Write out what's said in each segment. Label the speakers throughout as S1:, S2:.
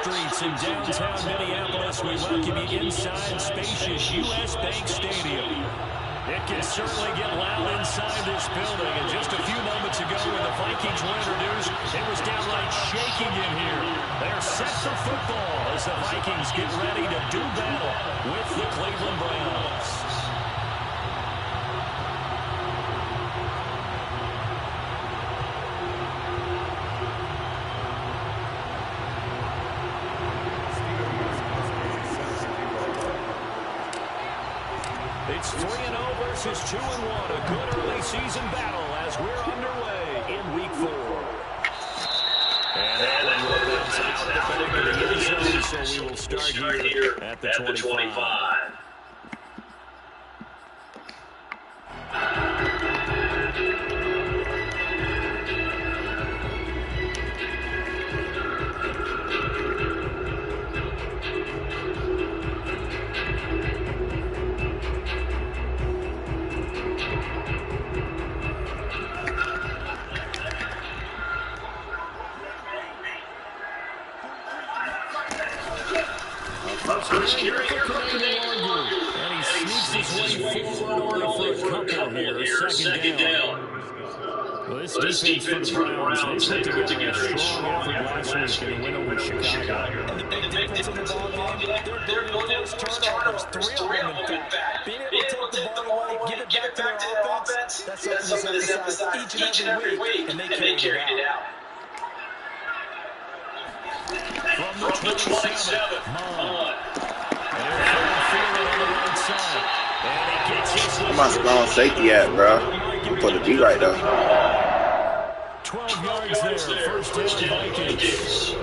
S1: streets in downtown Minneapolis, we welcome you inside spacious U.S. Bank Stadium. It can certainly get loud inside this building. And just a few moments ago when the Vikings were introduced, it was downright shaking in here. They're set for football as the Vikings get ready to do battle with the Cleveland Browns. It's 3-0 versus 2-1. A good early season battle as we're underway in Week 4. And that one rolls out of the back of the end zone, so we will start here at the 25. First carry here for Canadian. And he sneaks his way forward only for a couple here. Second down. Well, this defense for the Browns, they put together a strong effort last week in a win over Chicago.
S2: And the big difference in the ball game, they're going to force turnovers. 3 of them, in fact. Being able to take the ball away, give it back to their offense, that's something that's emphasized each and every week, and they carried it out.
S1: From the 27,
S3: Where my strong safety at, bro? I'm put the D right there.
S1: 12 yards there, first down Vikings.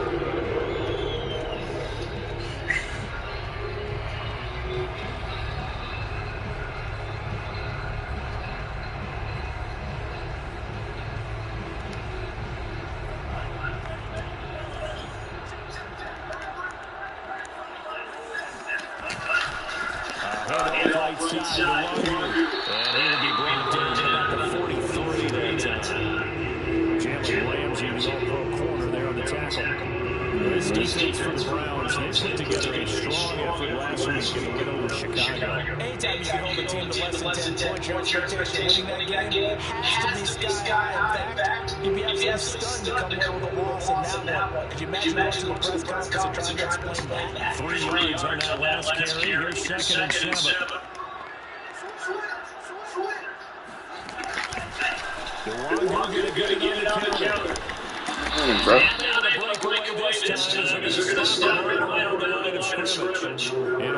S1: Defense for the Browns, they put together a strong effort last week in a win over Chicago.
S2: Anytime you can hold a team to less than 10 points, your expectation winning that game has to be sky. In fact, you'd be absolutely stunned to come away with a loss in that one. Could you imagine going to the press conference and trying to explain that?
S1: 3 yards on that last carry. Here's second and 7. DeWong going to get it on the counter.
S3: Bro.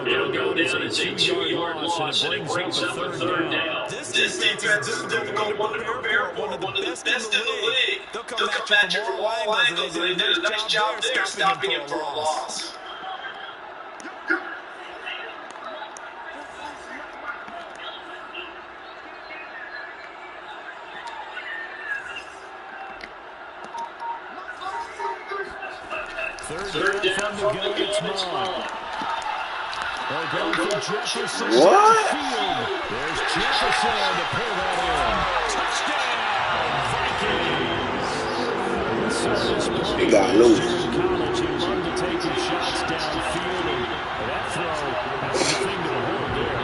S1: It'll go as a 2-yard loss, and it brings up a third down.
S2: This defense is a difficult one to prepare for, one of the best in the league. They'll come at you from all angles, and they did a nice job there stopping him for a loss.
S1: Third down from the gun, it's Maul. They'll go for Jefferson.
S3: What?
S1: There's Jefferson to pull that in. Touchdown, Vikings.
S3: He got loose.
S1: College, he loved to take his shots downfield, and that throw, that was the thing to behold there.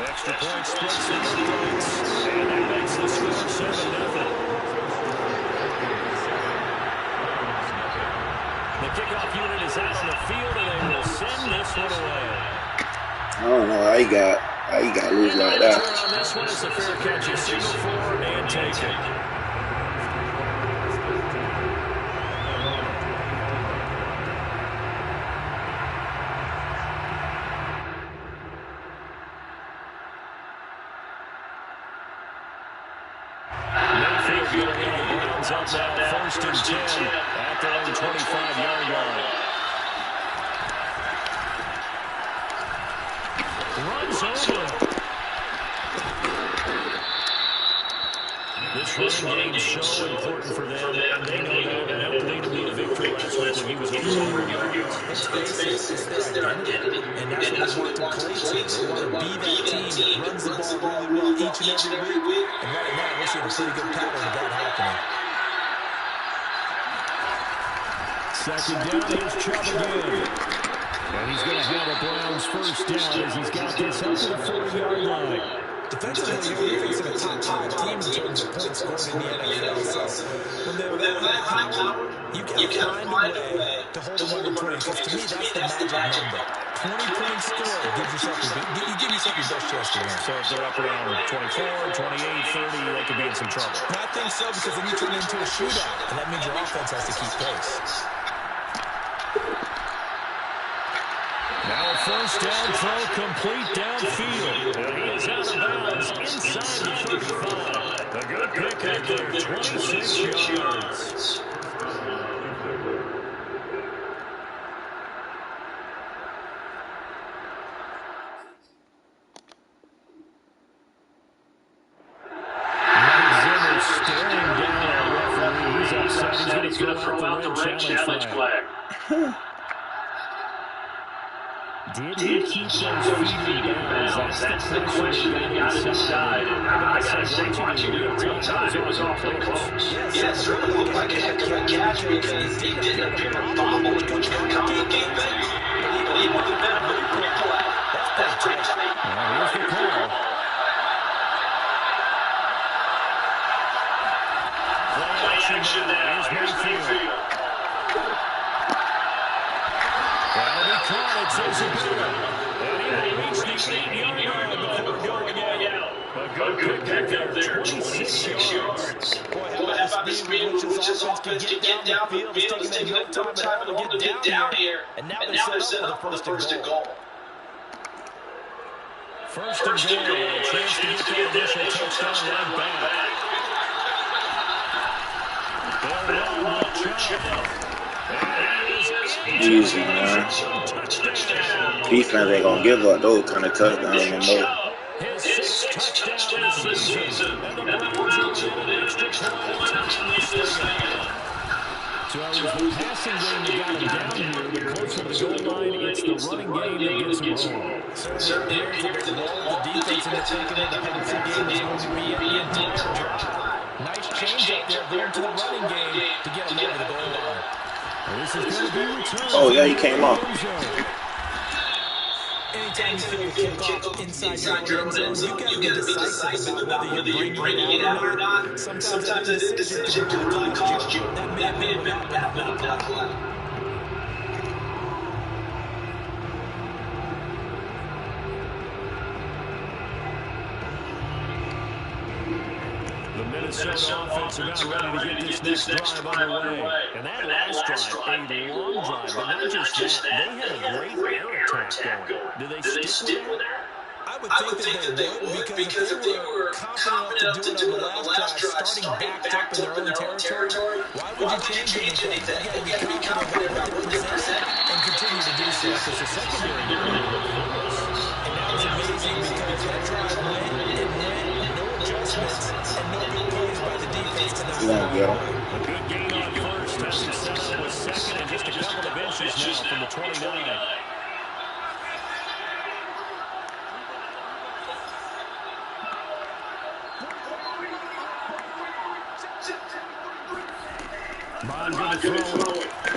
S1: Extra point splits the points, and that makes the score 7-0. The kickoff unit is out on the field, and they will send this one away.
S3: I don't know how he got loose like that.
S1: On this one is the fair catch. You signal for and take it. Mayfield going to lead the Browns up now, 1st and 10 at their own 25-yard line. Runs over. This running game is so important for them, and they know that, and helped lead to a victory last week when he was over 100 yards.
S2: It's their identity, and that's what they want to play to. They want to be that team that runs the ball really well each and every week, and right now we're seeing a pretty good pattern of that happening.
S1: Second down, here's Chubb again. And he's going to have a Browns first down as he's got this up to the 40-yard line.
S2: Defensively, you're facing a top 5 team in terms of points scored in the NFL. So when they're that high power, you got to find a way to hold them under 20. Because to me, that's the magic number. 20 points scored gives yourself you give yourself your best chance to win.
S1: So if they're up around 24, 28, 30, they could be in some trouble.
S2: And I think so, because then you turn it into a shootout, and that means your offense has to keep pace.
S1: Now a first down throw complete downfield. And he is out of bounds inside the 35. A good pick out there, 26 yards. He's going to throw out the red challenge flag. Did he keep those feet in bounds? That's the question inside. I got to say, watching it in real time, it was awfully close. Yes, it looked like a heck of a catch because he didn't appear to bobble and come to the game back. But he would have been a pretty play. That's pretty tight. Here's the call. Play action now. Here's Mayfield. That'll be caught. It says it good. And he will reach the 8-yard line before going out. A good pick up there, 26 yards. Boy, how about the speed with which his offense can get down the field. It's taking them no time at all to get down here. And now they're set up for the first and goal. First and goal. A chance to get the initial touchdown right back. They'll run with Chubb.
S3: Easy, man. Defense ain't gonna give up those kind of touchdowns no more.
S1: His sixth touchdown of the season. And the Browns are in an extra time this thing. So it was the passing game that got him down here, but closer to the goal line, it's the running game that gets him home.
S2: Certainly, there's the role of the defense in the taking of the penalty game is going to be the entire drive. Nice change up there going to the running game to get him over the goal line.
S3: Oh, yeah, he came off.
S2: Anytime you feel the kickoff inside your own zone, you got to be decisive about whether you're bringing it out or not. Sometimes that decision could cost you. That may have been a bad play.
S1: Minnesota offense are now ready to get this next drive underway. And that last drive, a long drive, but not just that, they had a great air attack going. Do they stick with that?
S2: I would think that they would, because if they were confident enough to do it on the last drive, starting backed up in their own territory, why would you change anything? You got to be confident about what they present and continue to do so, because the secondary didn't really work for us. And that was amazing, because that drive went, no adjustments, and no big plays by the defense.
S3: You won't get him.
S1: A good gain on first. As he set up with second and just a couple of inches now from the 29.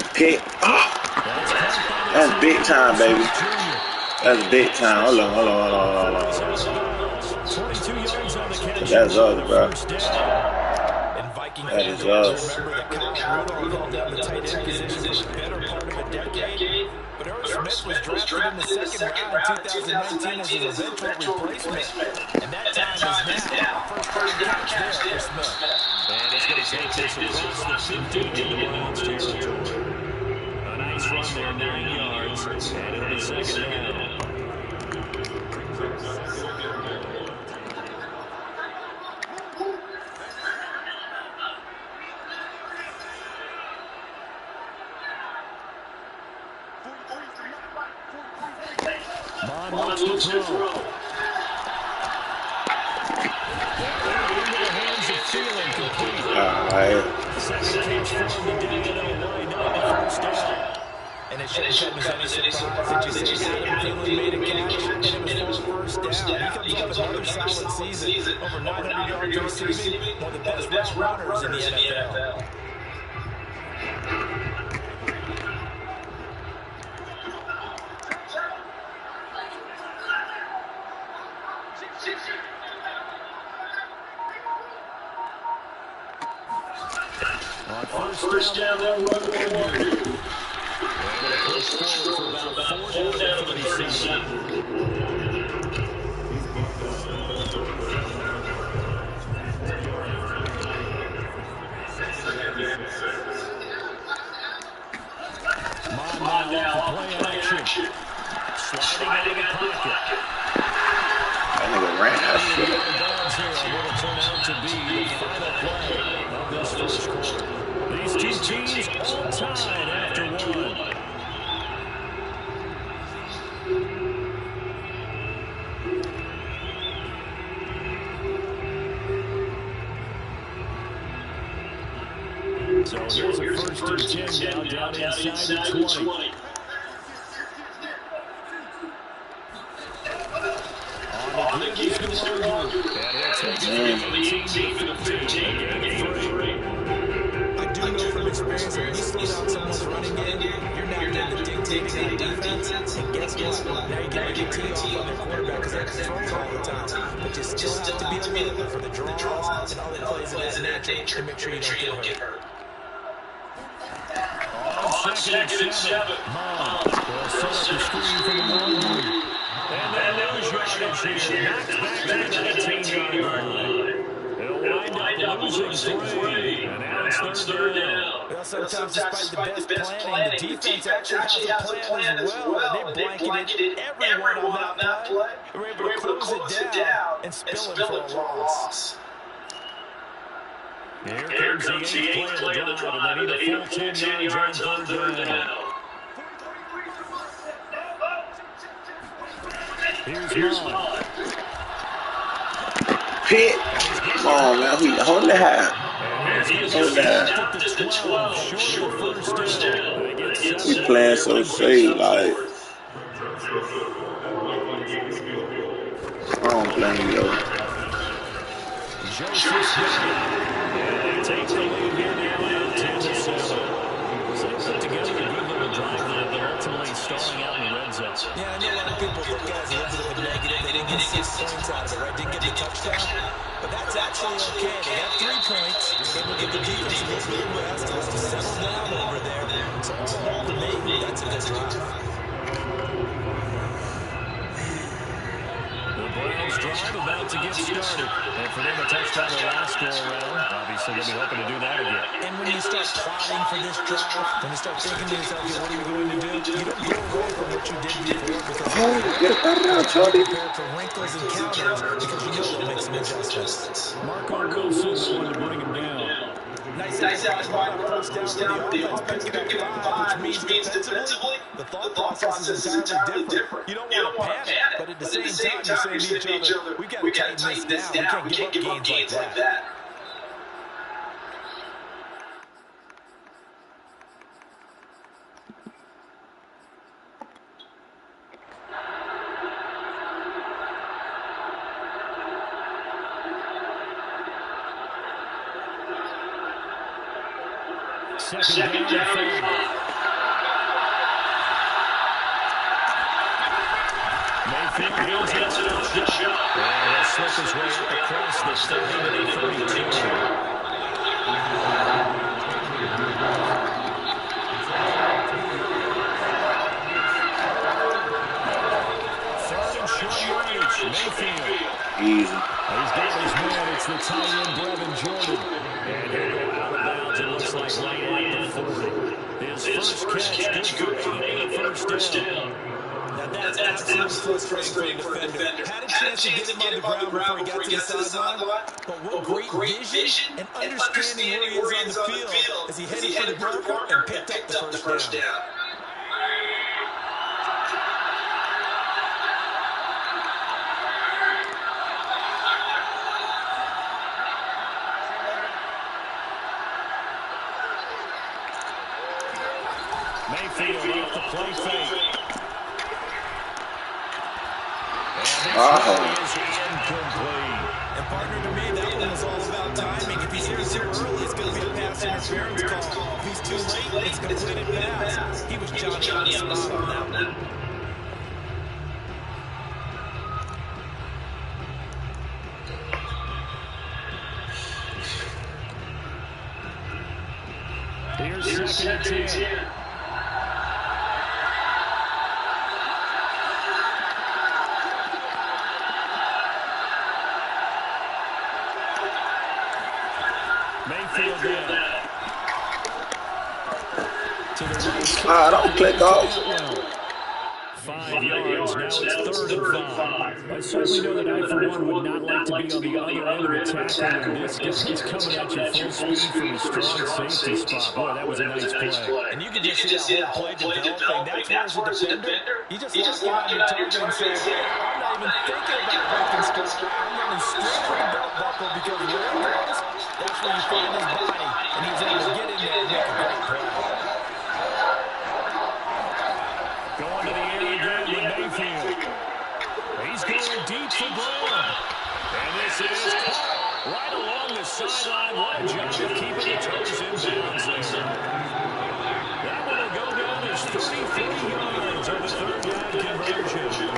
S3: Okay. That's big time, baby. That's big time. Hold on. That's us, bro. That is us.
S2: But Earl Smith was drafted in the second round in 2019 as his eventual replacement. And that time is now. First down catch there for Smith.
S1: And it's going to take this across the 15 to the Browns territory. A nice run there, 9 yards, and it'll be second down. Bond looks to throw. Into the hands of Thielen, complete. Second catch from the day, line up the first down.
S2: And it shouldn't come as any surprise that you see Adam Thielen made a catch, and it was first down. He comes off another solid season, over 900 yards receiving, one of the best runners in the NFL.
S1: On first down, they'll run what they want to do. They're going to push forward for about 4 down to 37. Mon now, play action. Sliding out of the pocket.
S3: That nigga ran that shit.
S1: Will turn out to be the final play of this first quarter. These two teams all tied after one. So here's a first and 10 now down inside the 20. On the give, he's going to argue. And he'll take it from 18 to 15.
S2: I do know from experience, when you slow down someone's running game, you're not going to dictate that defense. And guess what? Now you get your tee off on the quarterback because they're controlling all the time. But you still have to be available for the draws and all the plays of that nature to make sure you don't get hurt.
S1: On second and 7. Mom will set up the screen for the one. And then lose yardage here. Knocked back to the 19-yard line. They'll wind up losing 3. And now it's third down.
S2: Well, sometimes despite the best planning, the defense actually has a plan as well. They blanketed everyone on that play. They were able to close it down and spill it for a loss.
S1: Here comes the 8th play of the drive, and they need a full 10 yards on third down. Here's Mon.
S3: Pitt. Come on, man. Hold the half. Hold that. We playing so safe, like. I don't blame you, though.
S1: Takes the lead here now, 10-7. So they put together a good little drive there, but ultimately starting out in the red zone.
S2: Yeah, I know a lot of people look at it as a little bit of a negative. They didn't get 6 points out of it, right? Didn't get the touchdown. But that's actually okay. They got 3 points. They will give the defense a little bit of rest to settle down over there. So all in all, to me, that's a good drive.
S1: Browns drive about to get started. And for them to touchdown their last go-around, obviously they'll be hoping to do that again.
S2: And when you start plotting for this drive, when you start thinking to yourself, what are you going to do? You don't go away from what you did before because you're prepared for wrinkles and counters because you know they'll make some adjustments.
S1: Marco Wilson wanted to bring him down.
S2: Nice outside first down. The offense picking up 5, which means defensively, the thought process is entirely different. You don't want to panic, but at the same time, you're saying to each other, we got to tighten this down. We can't give up gains like that.
S1: Second down. Mayfield goes into the shot. And he'll slip his way across the 30-32. Third and short yardage. Mayfield.
S3: Easy.
S1: He's got his man. It's the tight end, Brevin Jordan. And he'll go out of bounds. It looks like right at the 40. His first catch, good for 8 first down.
S2: Now that's absolutely frustrating for the defender. Had a chance to get him on the ground before he got to the sideline, but what great vision and understanding where he is on the field as he headed for the marker and picked up the first down.
S1: Mayfield off the play fake.
S2: And partner, to me, that one was all about timing. If he's here too early, it's going to be a pass interference call. If he's too late, it's a completed pass. He was Johnny on the spot on that one.
S1: second and 10. Mayfield down. To the right side.
S3: Don't click off.
S1: 5 yards. Now it's 3rd and 5. I certainly know that I, for one, would not like to be on the other end of the tackle when this guy is coming at you full speed from a strong safety spot. Boy, that was a nice play.
S2: And you can just see that whole play developing. That's where, as a defender, you just lock behind your target and say, I'm not even thinking about breaking stuff. I'm running straight for the belt buckle because where it goes, that's where you find his body. And he's able to get in there and make a great play.
S1: Going to the air again with Mayfield. He's going deep for Brown. And this is caught right along the sideline. What a job of keeping the toes in bounds there. That one will go down as 33 yards on the 3rd down conversion.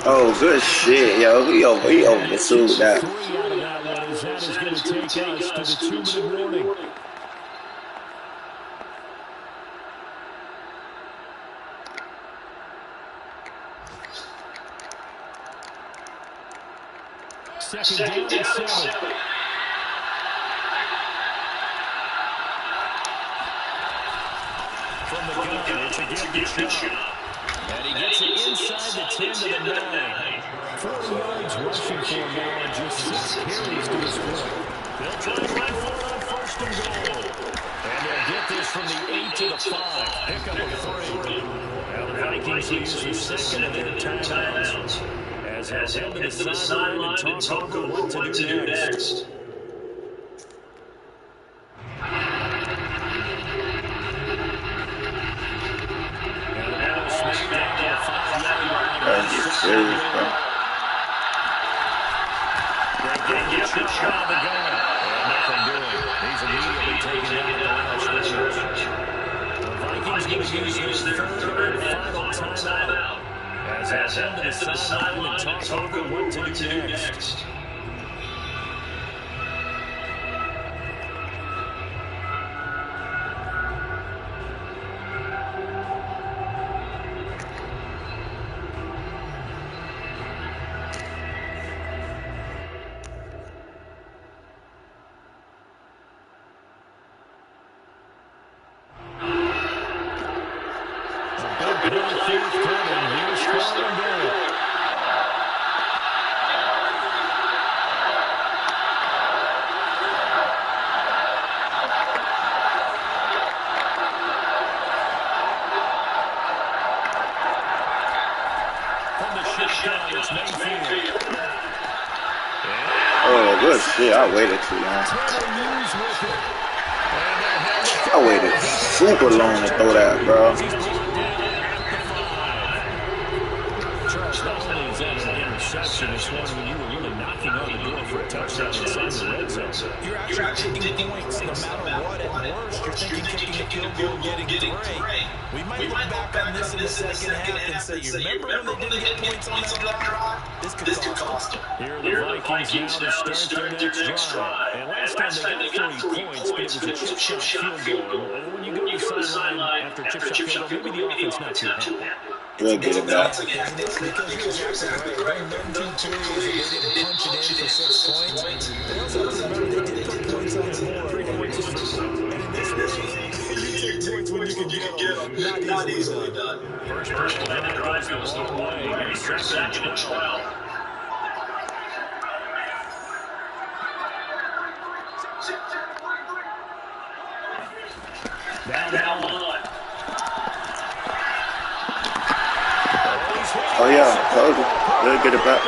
S3: Oh, good shit, yo. He overpursued that.
S1: 3 out of that one as that is going to take us to the 2-minute warning. Second down and 7. From the gun, it's a give shot. And he gets it inside the 10 to the 9. 40 yards rushing for him now and just 6 carries to his point. They'll try and run for it on 1st and goal. And they'll get this from the 8 to the 5. Pick up a 3. Now the Vikings use the second of their timeouts. As he'll head to the sideline and talk over what to do next.
S3: That's serious, bro.
S1: They get shot out of the gun. And nothing doing. He's immediately taken down at the line of scrimmage. The Vikings going to use their 3rd and final timeout. As he'll head to the sideline and talk over what to do next.
S3: Oh, good shit. I waited too long. I waited super long to throw that, bro.
S1: Not only is that an interception, it's one when you were really knocking on the door for a touchdown inside the red zone.
S2: You're actually taking points no matter what. At worst, you're thinking kicking a field goal, getting 3. We might look back on this in the second half and say, you remember when they didn't get points on that drive? This could cost them.
S1: Here are the Vikings now to start their next drive. And last time they got 3 points, but it was a chip shot field goal. And when you go to the sideline after a chip shot field goal, maybe the offense not too happy.
S3: We'll get it back.
S2: Not easily done.
S1: First person goes the wrong way. Second and 12. Down one.
S3: Oh yeah, told you. We'll get it back.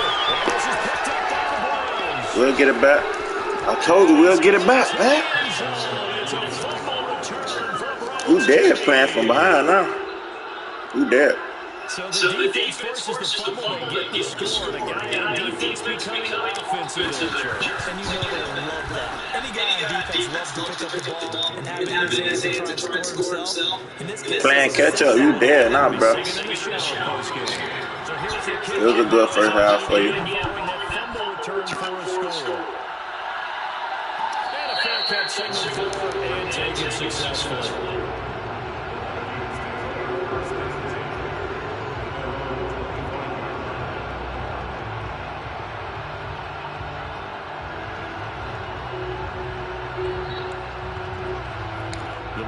S3: We'll get it back. I told you we'll get it back, man. Who dead playing from behind now? Who dead?
S1: So the defense forces the fumble and get the score. The guy on defense becoming offensive. And you know they love that. Any guy on defense loves to pick up the ball and have it in his hands and try to score himself.
S3: Playing catch up, you dead now, bro. It was a good first half for you.
S1: Wildcat signal for and take it successfully.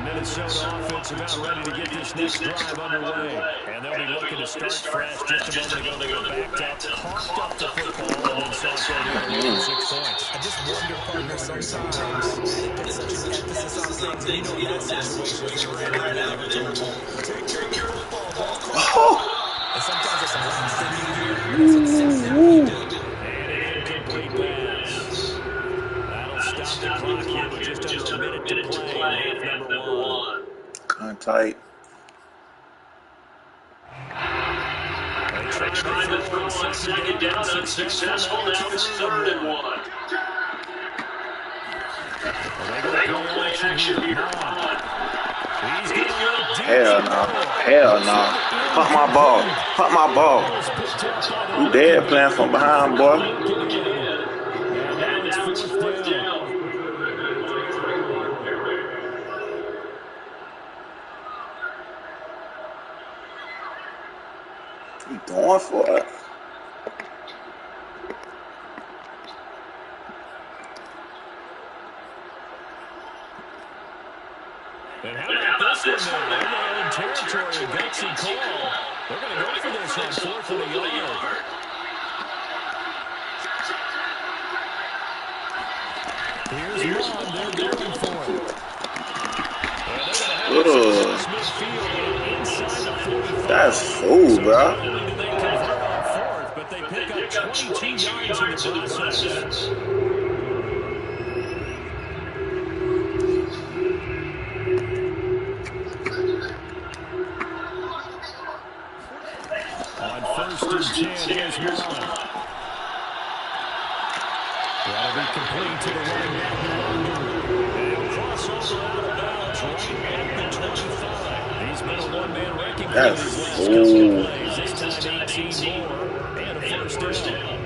S1: Minnesota offense about ready to get this next drive underway. And they'll be looking to start fresh. Just a moment ago, they were backed up, coughed up the football, and then saw it go down 6 points.
S2: I just wonder, partner, sometimes they put such an emphasis on things. And you know, in that situation, they ran out of there. Take care of the football. And sometimes it's the last thing you hear. That's exactly what you do.
S1: And an incomplete pass. That'll stop the clock here with just under a minute to play. Half number 1.
S3: Kind of tight.
S1: They try to throw on second down, unsuccessful. Now it's 3rd and 1. They go play action here.
S3: Hell no. Hell no. Punt my ball. Punt my ball. You dead playing from behind, boy.
S1: And now it's 4th down.
S3: You going for it?
S1: And how about this one now? In their own territory, a gutsy call. They're going to go for this on 4th and a yard. Here's one. They're going for it. And they're going to have this midfield and inside the 45.
S3: That's fool, bro.
S1: Not only do they convert on 4th, but they pick up 22 yards in the process. On 1st and 10, here's one. That'll be complete to the running back. They'll cross over out of bounds right at the 25. He's been a one-man wrecking crew these last couple of plays. This time 18 more and a 1st down.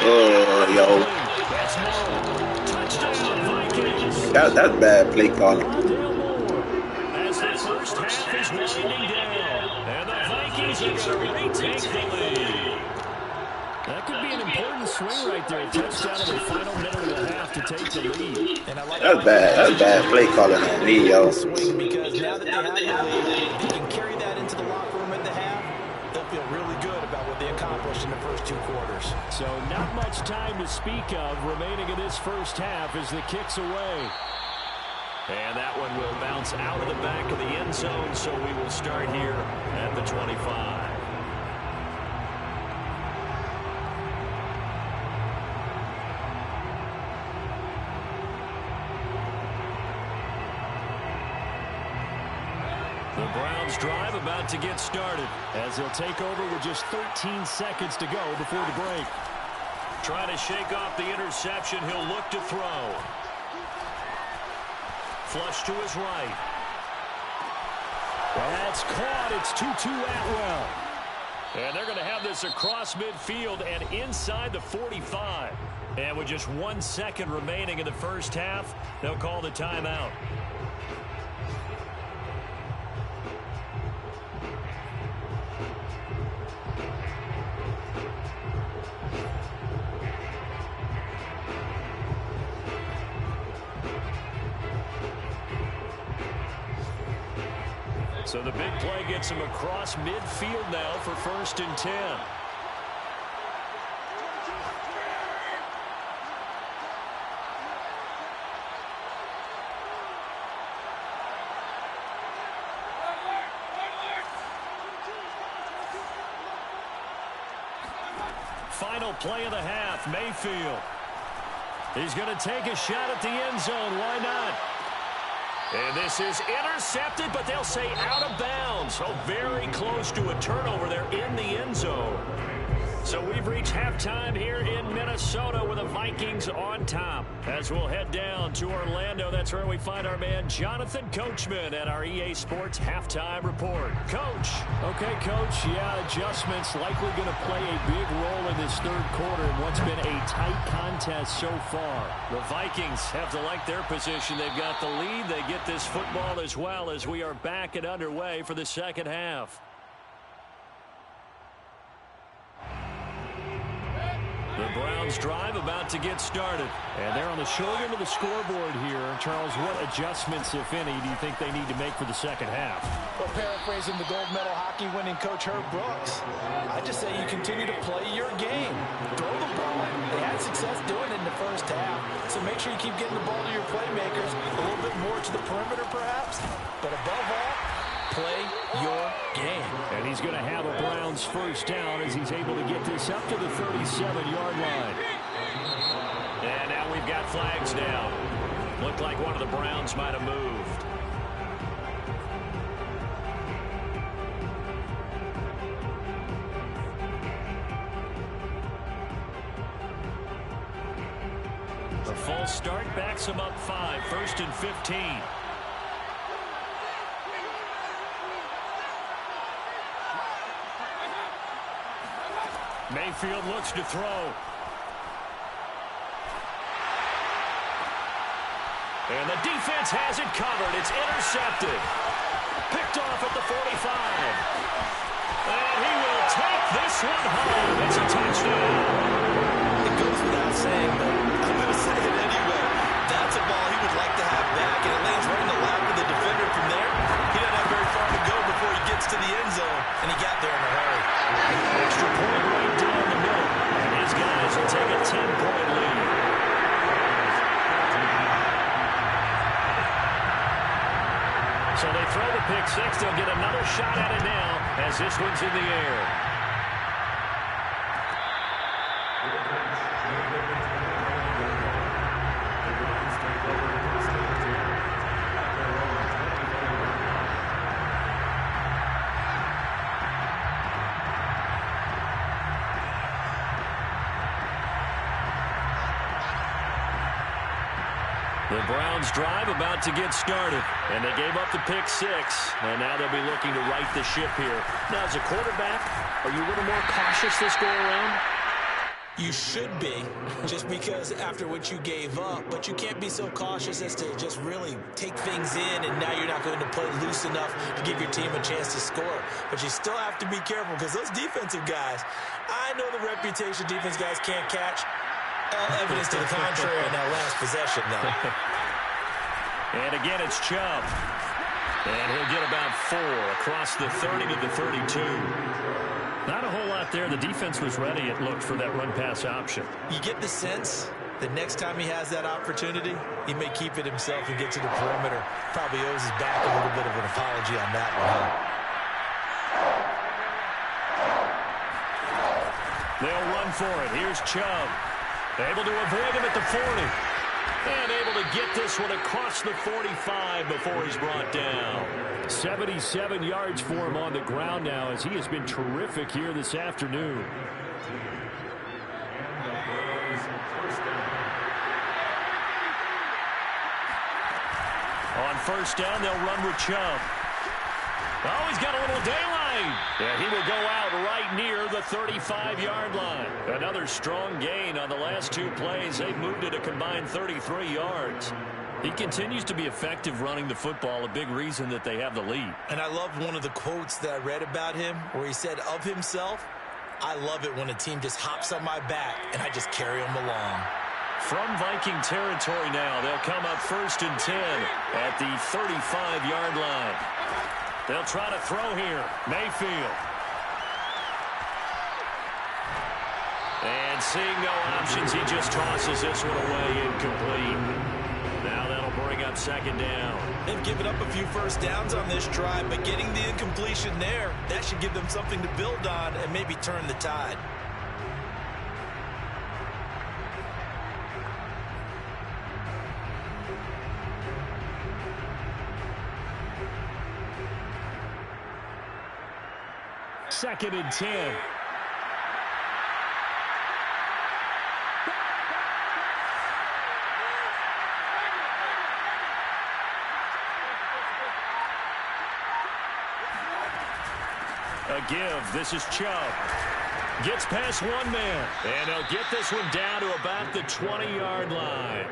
S3: Oh, yo. That's bad play calling.
S1: As the first half is winding down, and the Vikings are going to retake the lead. That could be an important swing right there. A touchdown in the final minute of the half to take the lead. And I like
S3: that's bad play calling on me, yo.
S2: Because now that they have the lead, they can carry that into the locker room at the half. They'll feel really good about what they accomplished in the first 2 quarters.
S1: So not much time to speak of remaining in this first half as the kick's away. And that one will bounce out of the back of the end zone, so we will start here at the 25. The Browns drive about to get started as they'll take over with just 13 seconds to go before the break. Trying to shake off the interception, he'll look to throw. Flush to his right. That's caught. It's Tutu Atwell. And they're going to have this across midfield and inside the 45. And with just 1 second remaining in the first half, they'll call the timeout. So the big play gets him across midfield now for 1st and 10. Final play of the half, Mayfield. He's going to take a shot at the end zone. Why not? And this is intercepted, but they'll say out of bounds. So very close to a turnover there in the end zone. So we've reached halftime here in Minnesota with the Vikings on top. As we'll head down to Orlando, that's where we find our man Jonathan Coachman at our EA Sports Halftime Report. Coach.
S4: Okay, Coach. Yeah, adjustments likely going to play a big role in this third quarter in what's been a tight contest so far.
S1: The Vikings have to like their position. They've got the lead. They get this football as well as we are back and underway for the second half. The Browns drive about to get started.
S4: And they're on the short end of the scoreboard here. Charles, what adjustments, if any, do you think they need to make for the second half?
S2: Well, paraphrasing the gold medal hockey winning coach Herb Brooks, I just say you continue to play your game. Throw the ball. They had success doing it in the first half. So make sure you keep getting the ball to your playmakers, a little bit more to the perimeter perhaps. But above all, play your game.
S4: And he's going to have a Browns first down as he's able to get this up to the 37-yard line.
S1: And now we've got flags down. Looked like one of the Browns might have moved. The false start backs him up 5, 1st and 15. Mayfield looks to throw. And the defense has it covered. It's intercepted. Picked off at the 45. And he will take this one home. It's a touchdown.
S2: It goes without saying, but I'm going to say it anyway. That's a ball he would like to have back, and it lands right in the lap of the defender from there. He doesn't have very far to go before he gets to the end zone, and he got there in a hurry.
S1: Extra point right down the middle. And his guys will take a 10-point lead. So they throw the pick six. They'll get another shot at it now as this one's in the air. The Browns drive about to get started, and they gave up the pick six, and now they'll be looking to right the ship here. Now, as a quarterback, are you a little more cautious this go around?
S2: You should be, just because after what you gave up, but you can't be so cautious as to just really take things in, and now you're not going to play loose enough to give your team a chance to score. But you still have to be careful, because those defensive guys, I know the reputation defense guys can't catch. All evidence to the contrary in that last possession, though.
S1: And again, it's Chubb. And he'll get about 4 across the 30 to the 32. Not a whole lot there. The defense was ready, it looked, for that run-pass option.
S2: You get the sense that next time he has that opportunity, he may keep it himself and get to the perimeter. Probably owes his back a little bit of an apology on that one.
S1: They'll run for it. Here's Chubb. Able to avoid him at the 40. And able to get this one across the 45 before he's brought down.
S4: 77 yards for him on the ground now, as he has been terrific here this afternoon.
S1: On first down, they'll run with Chubb. Oh, he's got a little daylight. Yeah, he will go out right near the 35-yard line. Another strong gain on the last 2 plays. They've moved it a combined 33 yards. He continues to be effective running the football, a big reason that they have the lead.
S2: And I loved one of the quotes that I read about him where he said of himself, "I love it when a team just hops on my back and I just carry them along."
S1: From Viking territory now, they'll come up 1st and 10 at the 35-yard line. They'll try to throw here. Mayfield. And seeing no options, he just tosses this one away incomplete. Now that'll bring up 2nd down.
S2: They've given up a few first downs on this drive, but getting the incompletion there, that should give them something to build on and maybe turn the tide.
S4: 2nd and 10. A give. This is Chubb. Gets past one man. And he'll get this one down to about the 20-yard line.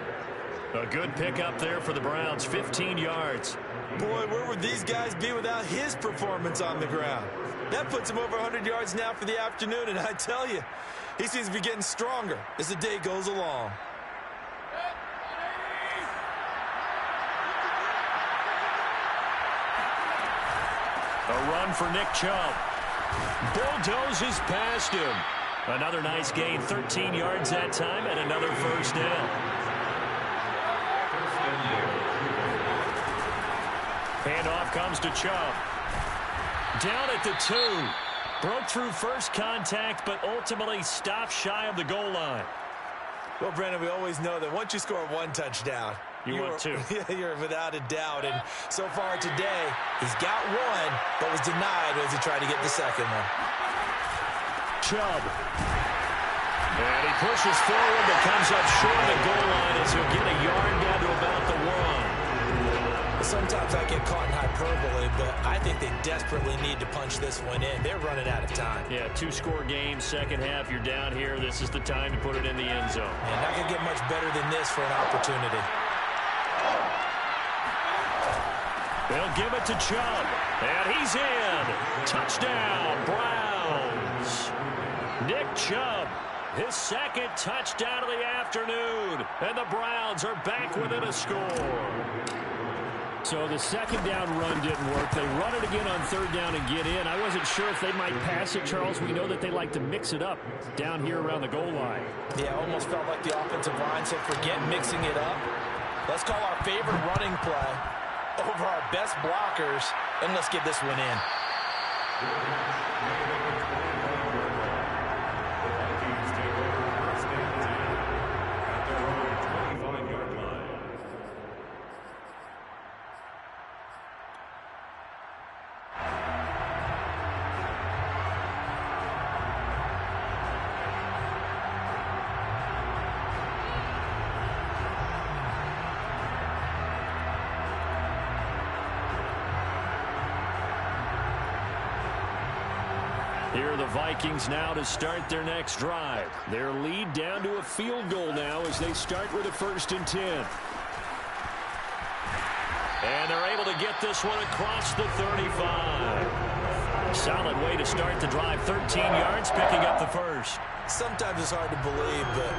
S4: A good pickup there for the Browns. 15 yards.
S2: Boy, where would these guys be without his performance on the ground? That puts him over 100 yards now for the afternoon, and I tell you, he seems to be getting stronger as the day goes along.
S4: A run for Nick Chubb. Bulldozes past him. Another nice gain, 13 yards that time, and another first down. Handoff comes to Chubb. Down at the 2. Broke through first contact, but ultimately stopped shy of the goal line.
S2: Well, Brandon, we always know that once you score one touchdown,
S4: want two.
S2: You're without a doubt. And so far today, he's got one, but was denied as he tried to get the second one.
S4: Chubb. And he pushes forward, but comes up short of the goal line as he'll get a yard down to about the 1.
S2: Sometimes I get caught in hyperbole, but I think they desperately need to punch this one in. They're running out of time.
S4: Yeah, 2-score game, second half, you're down here. This is the time to put it in the end zone.
S2: And not going to get much better than this for an opportunity.
S4: They'll give it to Chubb, and he's in. Touchdown, Browns. Nick Chubb, his second touchdown of the afternoon, and the Browns are back within a score. So the second down run didn't work. They run it again on third down and get in. I wasn't sure if they might pass it, Charles. We know that they like to mix it up down here around the goal line.
S2: Yeah, almost felt like the offensive line said, forget mixing it up. Let's call our favorite running play over our best blockers, and let's get this one in.
S4: Here are the Vikings now to start their next drive. Their lead down to a field goal now as they start with a 1st and 10. And they're able to get this one across the 35. Solid way to start the drive. 13 yards, picking up the first.
S2: Sometimes it's hard to believe, but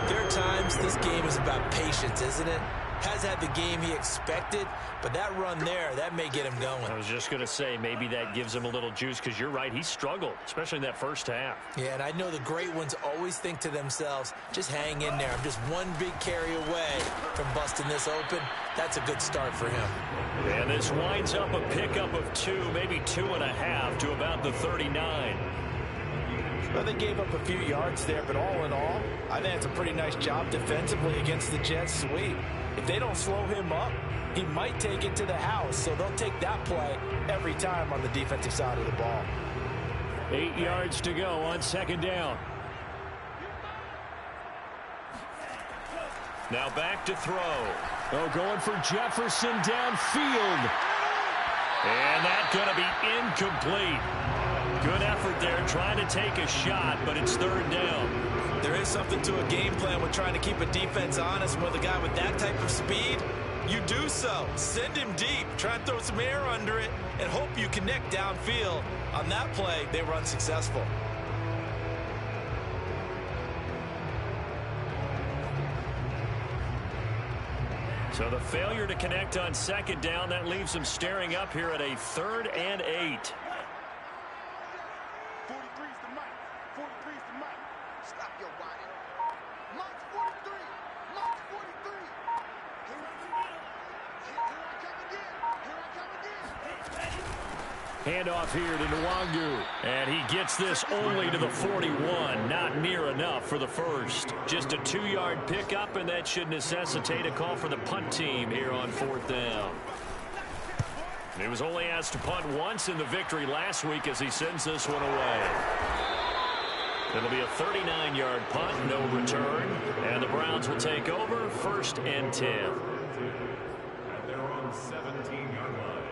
S2: there are times this game is about patience, isn't it? Has had the game he expected, but that run there, that may get him going.
S4: I was just going to say, maybe that gives him a little juice, because you're right, he struggled, especially in that first half.
S2: Yeah, and I know the great ones always think to themselves, just hang in there. I'm just one big carry away from busting this open. That's a good start for him.
S4: And this winds up a pickup of 2, maybe 2.5 to about the 39.
S2: Well, they gave up a few yards there, but all in all, I think it's a pretty nice job defensively against the Jets sweep. If they don't slow him up, he might take it to the house, so they'll take that play every time on the defensive side of the ball.
S4: 8 yards to go on second down. Now back to throw. Oh, going for Jefferson downfield. And that's going to be incomplete. Good effort there, trying to take a shot, but it's third down.
S2: There is something to a game plan with trying to keep a defense honest. With a guy with that type of speed, you do so. Send him deep. Try and throw some air under it and hope you connect downfield. On that play, they were unsuccessful.
S4: So the failure to connect on second down, that leaves them staring up here at a 3rd and 8.
S5: 43's the mic. 43's the mic. Stop your body. March 43. March 43. Here I come again. Here I come again.
S4: Handoff here to Nwangu. And he gets this only to the 41. Not near enough for the first. Just a 2-yard pickup, and that should necessitate a call for the punt team here on 4th down. He was only asked to punt once in the victory last week as he sends this one away. It'll be a 39-yard punt, no return. And the Browns will take over 1st and 10.
S6: And they're on 17-yard line.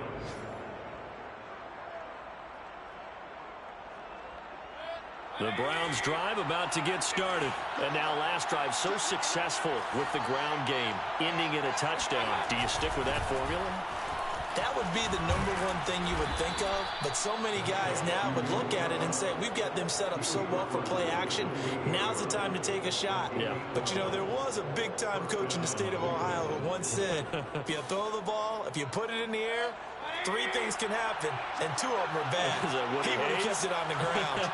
S4: The Browns drive about to get started. And now last drive so successful with the ground game, ending in a touchdown. Do you stick with that formula?
S2: That would be the #1 thing you would think of, but so many guys now would look at it and say, we've got them set up so well for play action. Now's the time to take a shot.
S4: Yeah.
S2: But, you know, there was a big-time coach in the state of Ohio who once said, if you throw the ball, if you put it in the air, 3 things can happen, and 2 of them are bad. He would have kept it on the ground.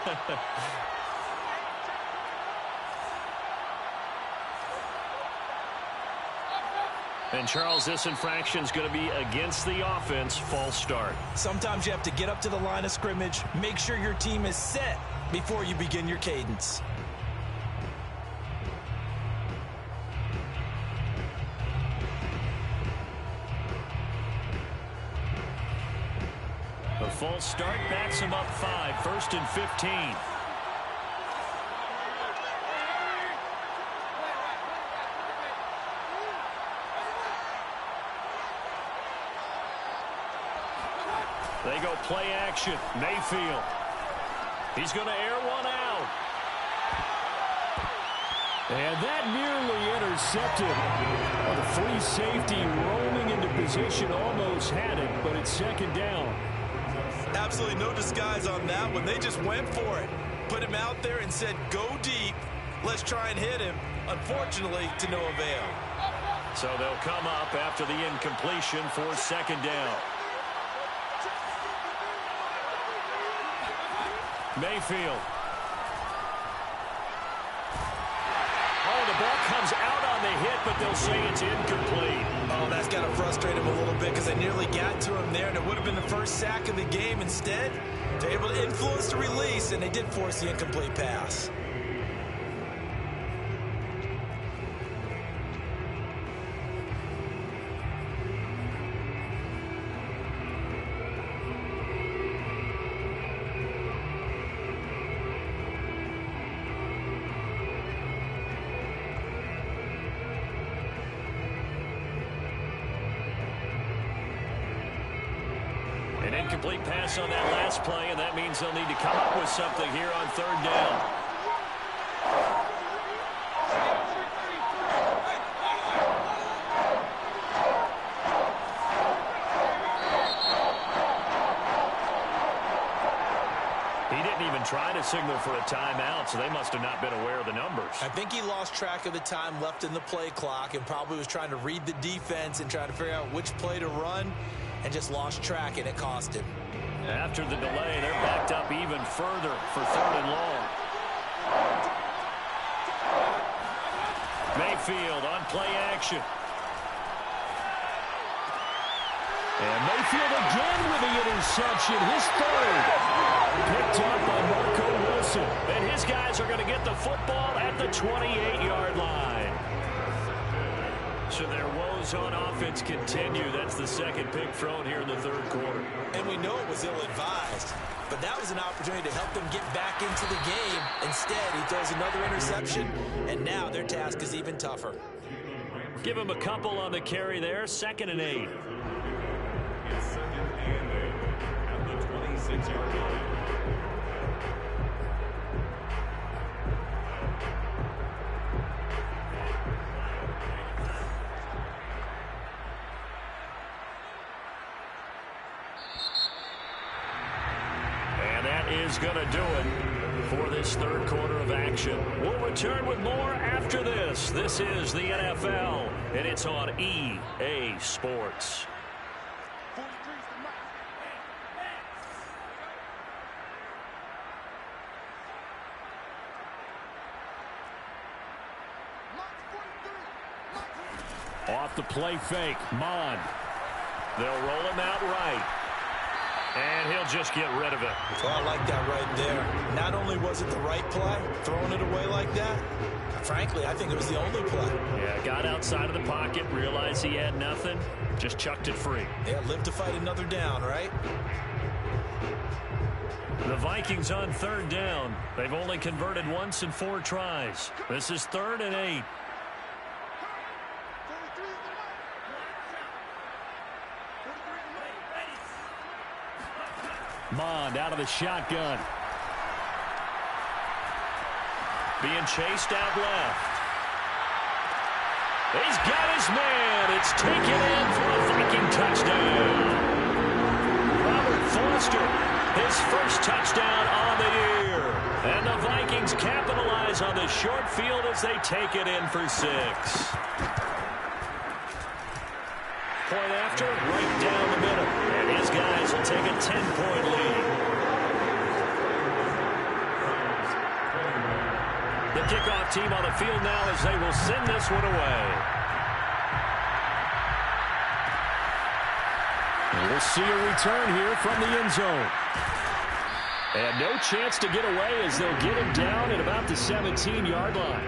S4: And, Charles, this infraction is going to be against the offense. False start.
S2: Sometimes you have to get up to the line of scrimmage, make sure your team is set before you begin your cadence.
S4: The false start backs him up 5, 1st and 15. They go play action. Mayfield. He's going to air one out.
S1: And that nearly intercepted. Well, the free safety roaming into position almost had it, but it's 2nd down.
S2: Absolutely no disguise on that one. They just went for it. Put him out there and said, go deep. Let's try and hit him. Unfortunately, to no avail.
S4: So they'll come up after the incompletion for 2nd down. Mayfield. Oh, the ball comes out on the hit, but they'll say it's incomplete.
S2: Oh, that's got to frustrate him a little bit because they nearly got to him there, and it would have been the first sack of the game. Instead, they're able to influence the release, and they did force the incomplete pass.
S4: An incomplete pass on that last play, and that means they'll need to come up with something here on 3rd down. He didn't even try to signal for a timeout, so they must have not been aware of the numbers.
S2: I think he lost track of the time left in the play clock and probably was trying to read the defense and trying to figure out which play to run, and just lost track, and it cost him.
S4: After the delay, they're backed up even further for 3rd and long. Mayfield on play action.
S1: And Mayfield again with the interception, his 3rd. Picked up by Marco Wilson.
S4: And his guys are going to get the football at the 28-yard line. So their woes on offense continue. That's the 2nd pick thrown here in the 3rd quarter.
S2: And we know it was ill-advised, but that was an opportunity to help them get back into the game. Instead, he throws another interception, and now their task is even tougher.
S4: Give him a couple on the carry there. 2nd and 8.
S6: It's 2nd and 8 at the 26-yard line.
S4: Is going to do it for this 3rd quarter of action. We'll return with more after this. This is the NFL, and it's on EA Sports.
S1: Off the play fake, Mond.
S4: They'll roll him out right. And he'll just get rid of it.
S2: Well, I like that right there. Not only was it the right play, throwing it away like that, frankly, I think it was the only play.
S4: Yeah, got
S1: got outside of the pocket, realized he had nothing, just chucked it free.
S2: Yeah, live to fight another down, right?
S1: The Vikings on third down. They've only converted once in 4 tries. This is 3rd and 8. Mond out of the shotgun. Being chased out left. He's got his man. It's taken in for a Viking touchdown. Robert Foster, his first touchdown on the year. And the Vikings capitalize on the short field as they take it in for 6. Point after, right down the middle. And his guys will take a 10-point lead. The kickoff team on the field now as they will send this one away. And we'll see a return here from the end zone. And no chance to get away as they'll get him down at about the 17-yard line.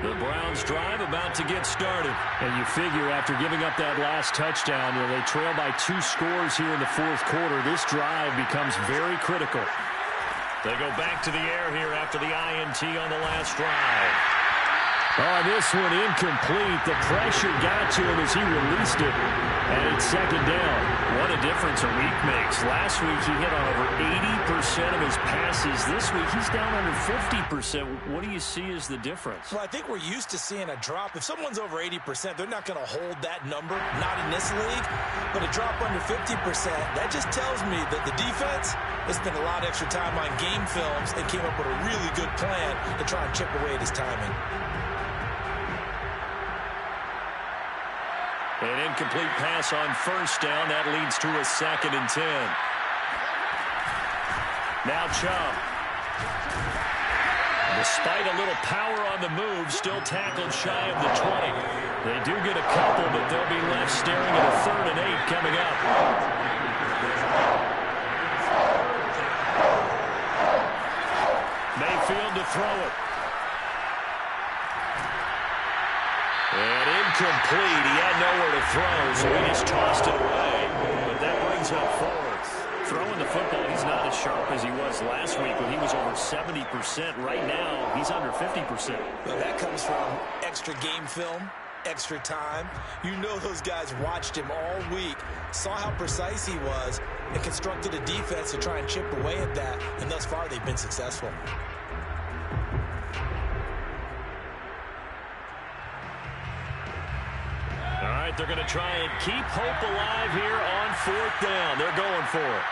S1: The Browns drive about to get started. And you figure after giving up that last touchdown, they trail by 2 scores here in the 4th quarter. This drive becomes very critical. They go back to the air here after the INT on the last drive. Oh, this one incomplete. The pressure got to him as he released it. And it's 2nd down. What a difference a week makes. Last week he hit on over 80% of his passes. This week he's down under 50%. What do you see as the difference?
S2: Well, I think we're used to seeing a drop. If someone's over 80%, they're not going to hold that number. Not in this league. But a drop under 50%, that just tells me that the defense has spent a lot of extra time on game films and came up with a really good plan to try and chip away at his timing.
S1: An incomplete pass on 1st down. That leads to a 2nd and 10. Now Chubb. Despite a little power on the move, still tackled shy of the 20. They do get a couple, but they'll be left staring at a 3rd and 8 coming up. Mayfield to throw it. And incomplete. He had nowhere to throw, so he just tossed it away. But that brings up 4th. Throwing the football, he's not as sharp as he was last week when he was over 70%. Right now, he's under 50%.
S2: Well, that comes from extra game film, extra time. You know those guys watched him all week, saw how precise he was, and constructed a defense to try and chip away at that. And thus far, they've been successful.
S1: All right, they're going to try and keep hope alive here on 4th down. They're going for it.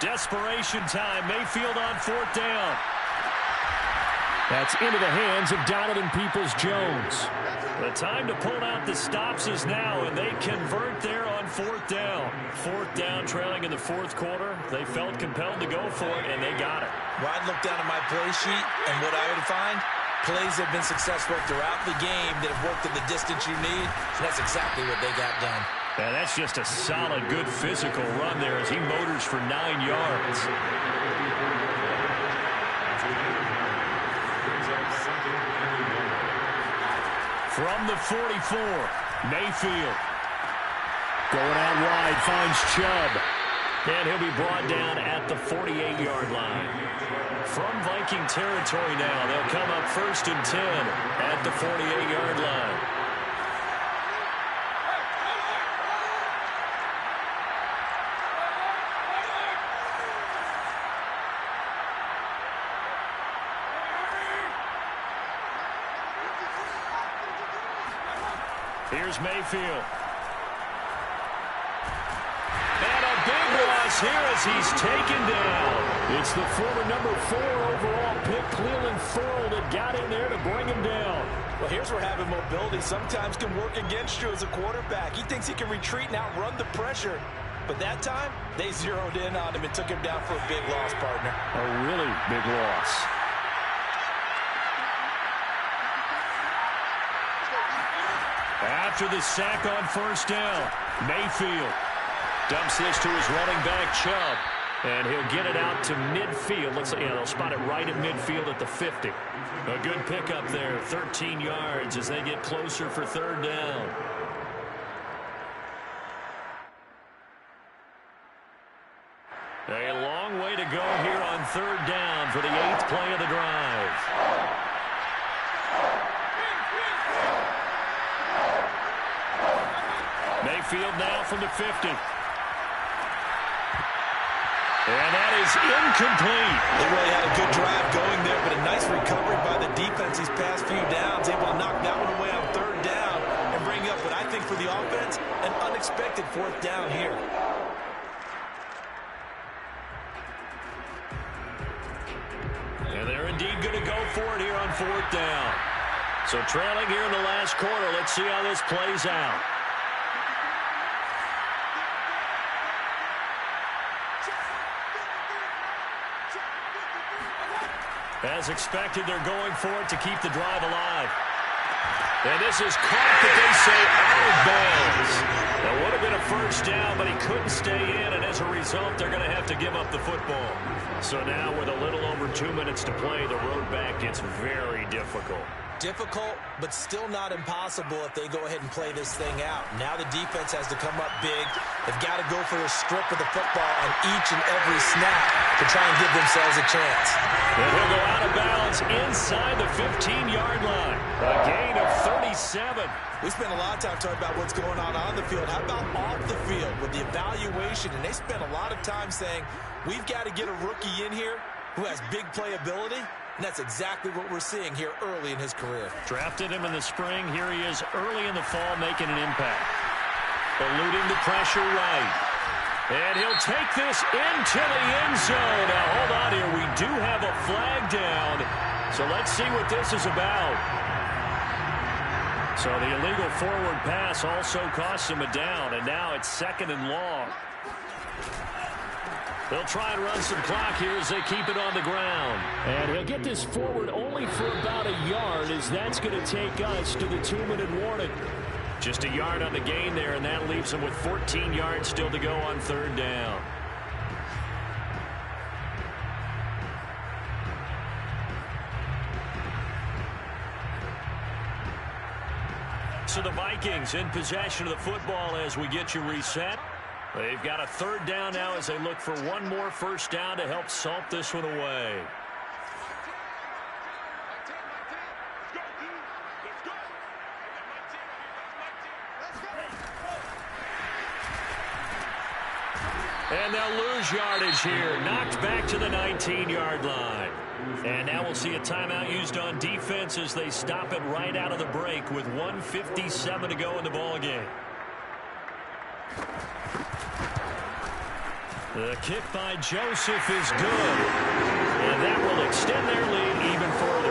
S1: Desperation time. Mayfield on 4th down. That's into the hands of Donovan Peoples-Jones. The time to pull out the stops is now, and they convert there on 4th down. 4th down, trailing in the 4th quarter. They felt compelled to go for it, and they got it.
S2: Well, I'd look down at my play sheet, and what I would find, plays have been successful throughout the game that have worked in the distance you need, and that's exactly what they got done.
S1: And that's just a solid, good physical run there as he motors for 9 yards. From the 44, Mayfield. Going out wide, finds Chubb. And he'll be brought down at the 48-yard line. From Viking territory now, they'll come up 1st and 10 at the 48-yard line. Here's Mayfield. And a big loss here as he's taken down. It's the former number 4 overall pick, Cleveland Ferrell, that got in there to bring him down.
S2: Well, here's where having mobility sometimes can work against you as a quarterback. He thinks he can retreat and outrun the pressure. But that time, they zeroed in on him and took him down for a big loss, partner.
S4: A really big loss. After the sack on first down, Mayfield dumps this to his running back, Chubb. And he'll get it out to midfield. Looks like they'll spot it right at midfield at the 50. A good pickup there, 13 yards as they get closer for third down. A long way to go here on third down for the 8th play of the drive. Mayfield now from the 50. And that is incomplete.
S2: They really had a good drive going there, but a nice recovery by the defense these past few downs, able to knock that one away on third down and bring up what I think for the offense, an unexpected fourth down here.
S4: And they're indeed going to go for it here on fourth down. So trailing here in the last quarter, let's see how this plays out. As expected, they're going for it to keep the drive alive. And this is caught, but they say out of bounds. That would have been a first down, but he couldn't stay in, and as a result, they're going to have to give up the football. So now with a little over 2 minutes to play, the road back gets very difficult.
S2: Difficult, but still not impossible if they go ahead and play this thing out. Now the defense has to come up big. They've got to go for a strip of the football on each and every snap to try and give themselves a chance.
S4: And he'll go out of bounds inside the 15-yard line. A gain of 37.
S2: We spent a lot of time talking about what's going on the field. How about off the field with the evaluation? And they spent a lot of time saying, we've got to get a rookie in here who has big playability. And that's exactly what we're seeing here early in his career.
S4: Drafted him in the spring. Here he is early in the fall making an impact. Eluding the pressure right. And he'll take this into the end zone. Now, hold on here. We do have a flag down. So let's see what this is about. So the illegal forward pass also costs him a down. And now it's 2nd and long. They'll try and run some clock here as they keep it on the ground. And he'll get this forward only for about a yard, as that's going to take us to the 2-minute warning. Just a yard on the gain there, and that leaves them with 14 yards still to go on third down. So the Vikings in possession of the football as we get you reset. They've got a third down now as they look for one more first down to help salt this one away. And they'll lose yardage here. Knocked back to the 19-yard line. And now we'll see a timeout used on defense as they stop it right out of the break with 1:57 to go in the ballgame. The kick by Joseph is good. And that will extend their lead even further.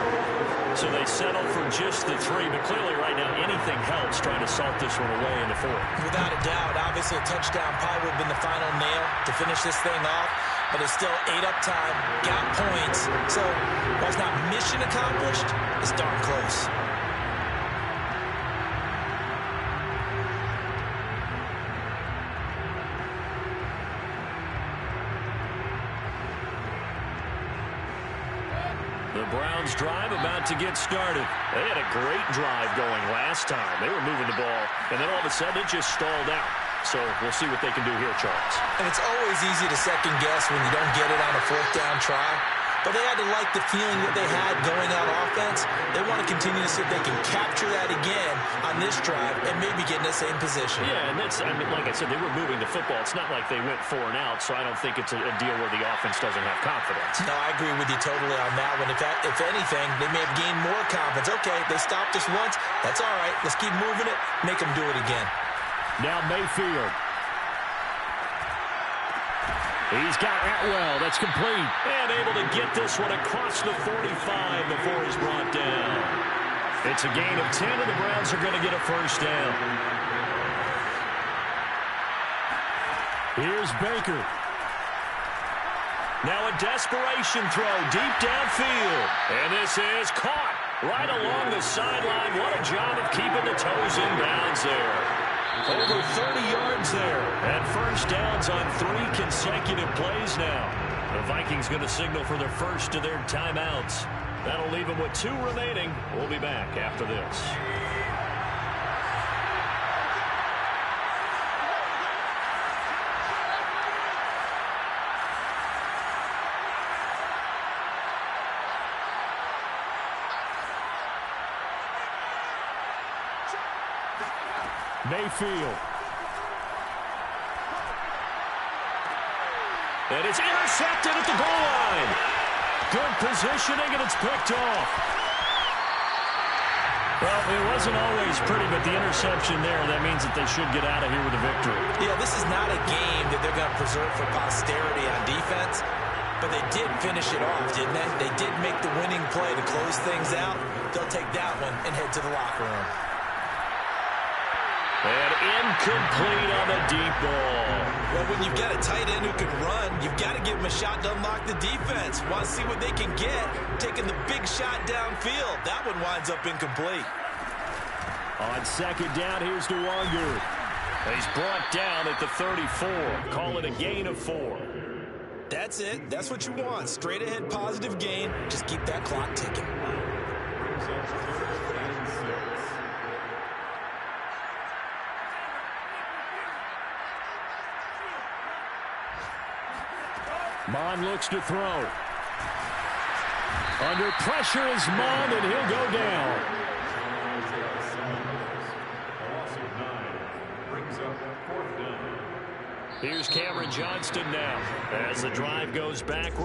S4: So they settle for just the 3. But clearly right now anything helps trying to salt this one away in the 4th.
S2: Without a doubt, obviously a touchdown probably would have been the final nail to finish this thing off. But it's still 8 up time, got points. So while it's not mission accomplished, it's darn close.
S4: The Browns drive about to get started. They had a great drive going last time. They were moving the ball, and then all of a sudden it just stalled out. So we'll see what they can do here, Charles.
S2: And it's always easy to second guess when you don't get it on a 4th down try. But they had to like the feeling that they had going out offense. They want to continue to see if they can capture that again on this drive and maybe get in the same position.
S4: Yeah, and that's, I mean, like I said, they were moving the football. It's not like they went 4 and out, so I don't think it's a deal where the offense doesn't have confidence.
S2: No, I agree with you totally on that one. If anything, they may have gained more confidence. Okay, they stopped us once. That's all right. Let's keep moving it. Make them do it again.
S4: Now Mayfield. He's got Atwell. That's complete. And able to get this one across the 45 before he's brought down.
S1: It's a gain of 10, and the Browns are going to get a first down. Here's Baker. Now a desperation throw deep downfield. And this is caught right along the sideline. What a job of keeping the toes in bounds there. Over 30 yards there. And first downs on 3 consecutive plays now. The Vikings going to signal for their first of their timeouts. That'll leave them with 2 remaining. We'll be back after this. Mayfield. And it's intercepted at the goal line. Good positioning, and it's picked off. Well, it wasn't always pretty, but the interception there, that means that they should get out of here with a victory.
S2: Yeah, this is not a game that they're going to preserve for posterity on defense, but they did finish it off, didn't they? They did make the winning play to close things out. They'll take that one and head to the locker room.
S1: And incomplete on the deep ball.
S2: Well, when you've got a tight end who can run, you've got to give him a shot to unlock the defense. Want to see what they can get, taking the big shot downfield. That one winds up incomplete.
S1: On second down, here's DeWanger. He's brought down at the 34. Call it a gain of 4.
S2: That's it. That's what you want. Straight ahead positive gain. Just keep that clock ticking.
S1: Mon looks to throw. Under pressure is Mon, and he'll go down. Here's Cameron Johnston now as the drive goes back.